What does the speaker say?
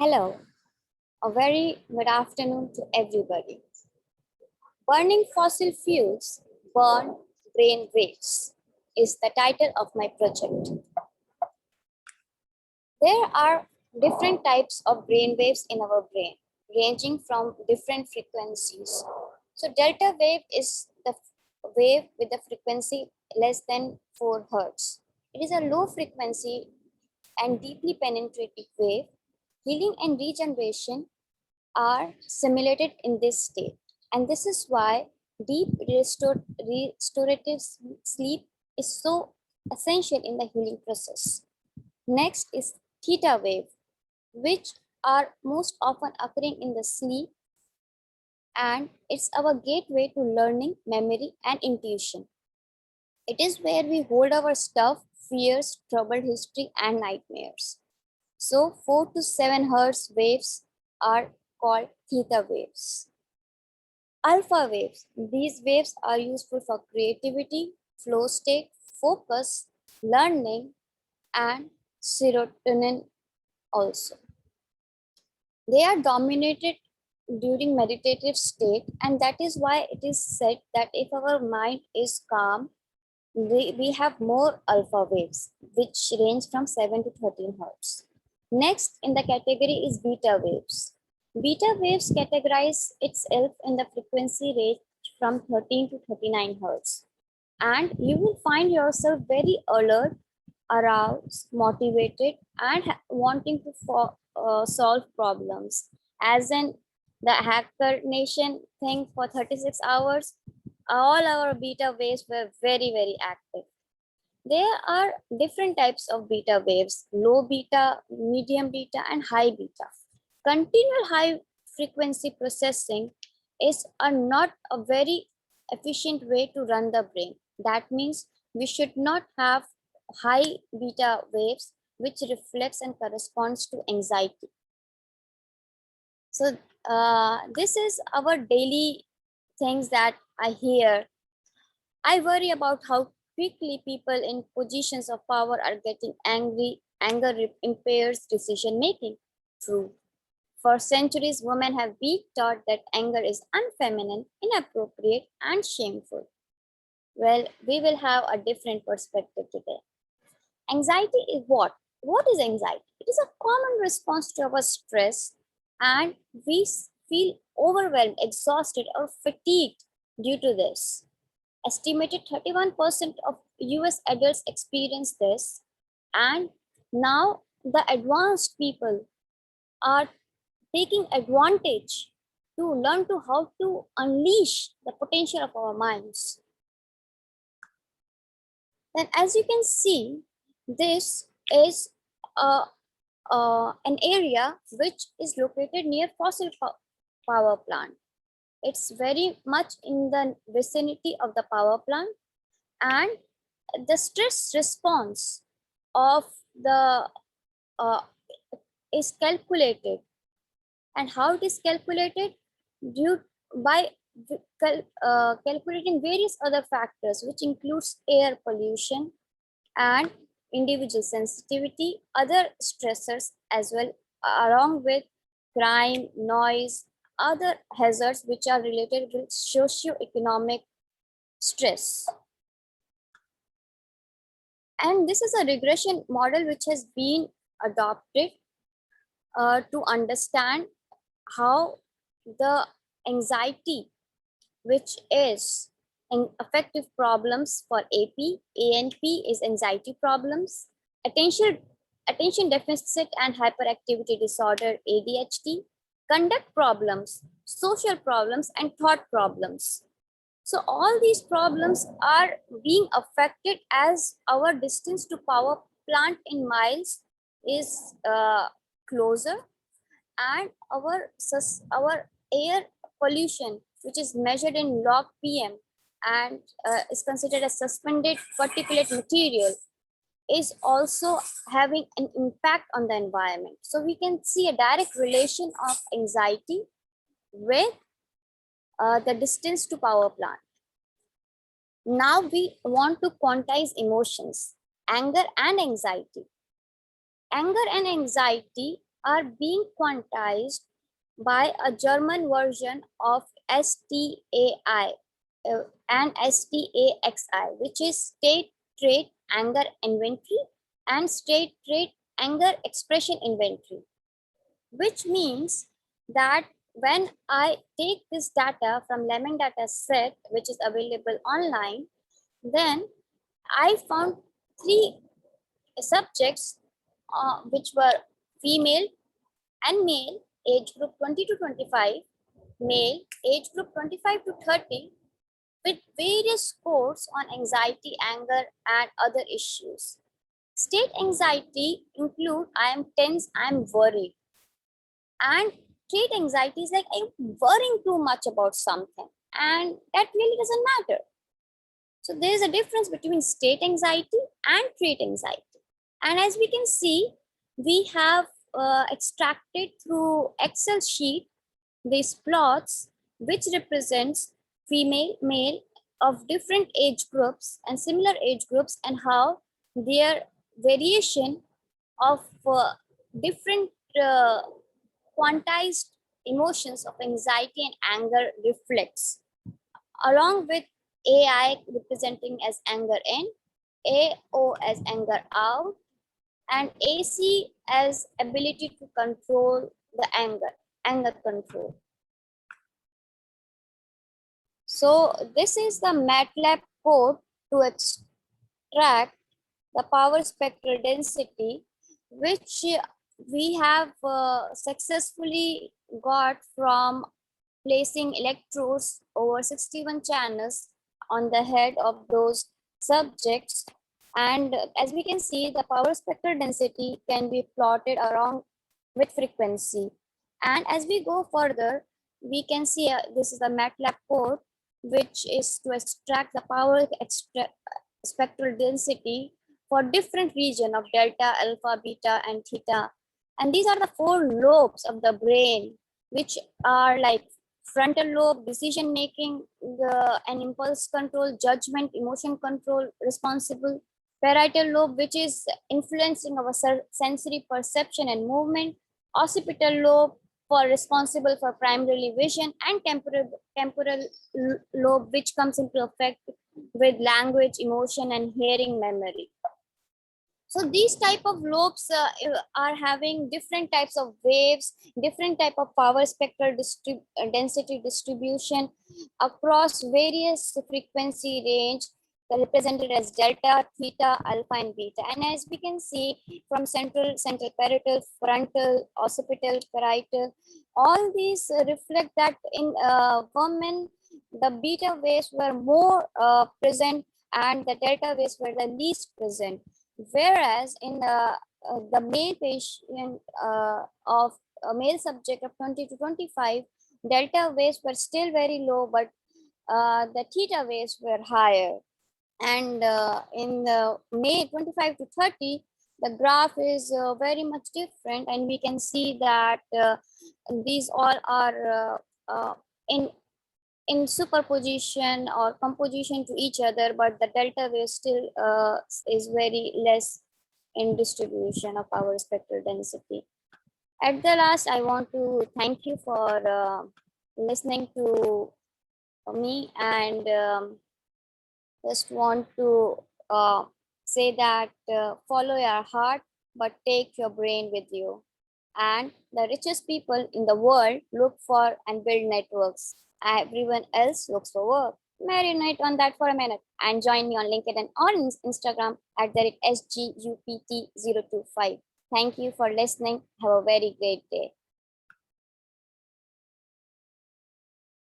Hello, a very good afternoon to everybody. Burning fossil fuels burn brain waves is the title of my project. There are different types of brain waves in our brain, ranging from different frequencies. So delta wave is the wave with the frequency less than 4 hertz. It is a low frequency and deeply penetrating wave. Healing and regeneration are simulated in this state. And this is why deep restorative sleep is so essential in the healing process. Next is theta wave, which are most often occurring in the sleep, and it's our gateway to learning, memory, and intuition. It is where we hold our stuff, fears, troubled history, and nightmares. So 4 to 7 hertz waves are called theta waves. Alpha waves. These waves are useful for creativity, flow state, focus, learning, and serotonin also. They are dominated during meditative state, and that is why it is said that if our mind is calm, we have more alpha waves, which range from 7 to 13 hertz. Next in the category is beta waves. Beta waves categorize itself in the frequency range from 13 to 39 hertz. And you will find yourself very alert, aroused, motivated, and wanting to solve problems. As in the Hacker Nation thing for 36 hours, all our beta waves were very, very active. There are different types of beta waves: low beta, medium beta, and high beta. Continual high frequency processing is not a very efficient way to run the brain. That means we should not have high beta waves, which reflects and corresponds to anxiety. So this is our daily things that I hear. I worry about how quickly people in positions of power are getting angry. Anger impairs decision making. True. For centuries, women have been taught that anger is unfeminine, inappropriate, and shameful. Well, we will have a different perspective today. Anxiety is what? What is anxiety? It is a common response to our stress, and we feel overwhelmed, exhausted, or fatigued due to this. Estimated 31% of US adults experience this, and now the advanced people are taking advantage to learn to how to unleash the potential of our minds. Then as you can see, this is an area which is located near fossil power plant. It's very much in the vicinity of the power plant, and the stress response of the is calculated. And how it is calculated? Due by calculating various other factors, which includes air pollution and individual sensitivity, other stressors as well, along with crime, noise, other hazards which are related with socio-economic stress. And this is a regression model which has been adopted to understand how the anxiety, which is affective problems for AP. ANP is anxiety problems, attention deficit and hyperactivity disorder, ADHD, conduct problems, social problems, and thought problems. So all these problems are being affected as our distance to power plant in miles is closer, and our air pollution, which is measured in log PM and is considered a suspended particulate material, is also having an impact on the environment. So we can see a direct relation of anxiety with the distance to power plant. Now we want to quantize emotions, anger and anxiety. Anger and anxiety are being quantized by a German version of STAI and STAXI, which is state trait anger inventory and state trait anger expression inventory, which means that when I take this data from Lemon data set, which is available online, then I found three subjects which were female and male, age group 20 to 25, male, age group 25 to 30, with various scores on anxiety, anger, and other issues. State anxiety include I am tense, I am worried. And trait anxiety is like I'm worrying too much about something, and that really doesn't matter. So there is a difference between state anxiety and trait anxiety. And as we can see, we have extracted through Excel sheet these plots which represents female, male of different age groups and similar age groups, and how their variation of different quantized emotions of anxiety and anger reflects, along with AI representing as anger in, AO as anger out, and AC as ability to control the anger control. So this is the Matlab code to extract the power spectral density, which we have successfully got from placing electrodes over 61 channels on the head of those subjects. And as we can see, the power spectral density can be plotted around with frequency. And as we go further, we can see this is the Matlab code, which is to extract the power spectral density for different region of delta, alpha, beta, and theta. And these are the four lobes of the brain, which are like frontal lobe, decision making, and impulse control, judgment, emotion control, responsible. Parietal lobe, which is influencing our sensory perception and movement. Occipital lobe, for responsible for primarily vision, and temporal lobe, which comes into effect with language, emotion, and hearing memory. So these type of lobes are having different types of waves, different type of power spectral density distribution across various frequency range, represented as delta, theta, alpha, and beta. And as we can see from central, parietal, frontal, occipital, parietal, all these reflect that in women, the beta waves were more present and the delta waves were the least present. Whereas in the male patient of a male subject of 20 to 25, delta waves were still very low, but the theta waves were higher. And in the May 25 to 30, the graph is very much different, and we can see that these all are in superposition or composition to each other, but the delta wave still is very less in distribution of power spectral density. At the last, I want to thank you for listening to me, and just want to say that follow your heart, but take your brain with you. And the richest people in the world look for and build networks. Everyone else looks for work. Marinate on that for a minute and join me on LinkedIn or Instagram at the SGUPT025. Thank you for listening. Have a very great day.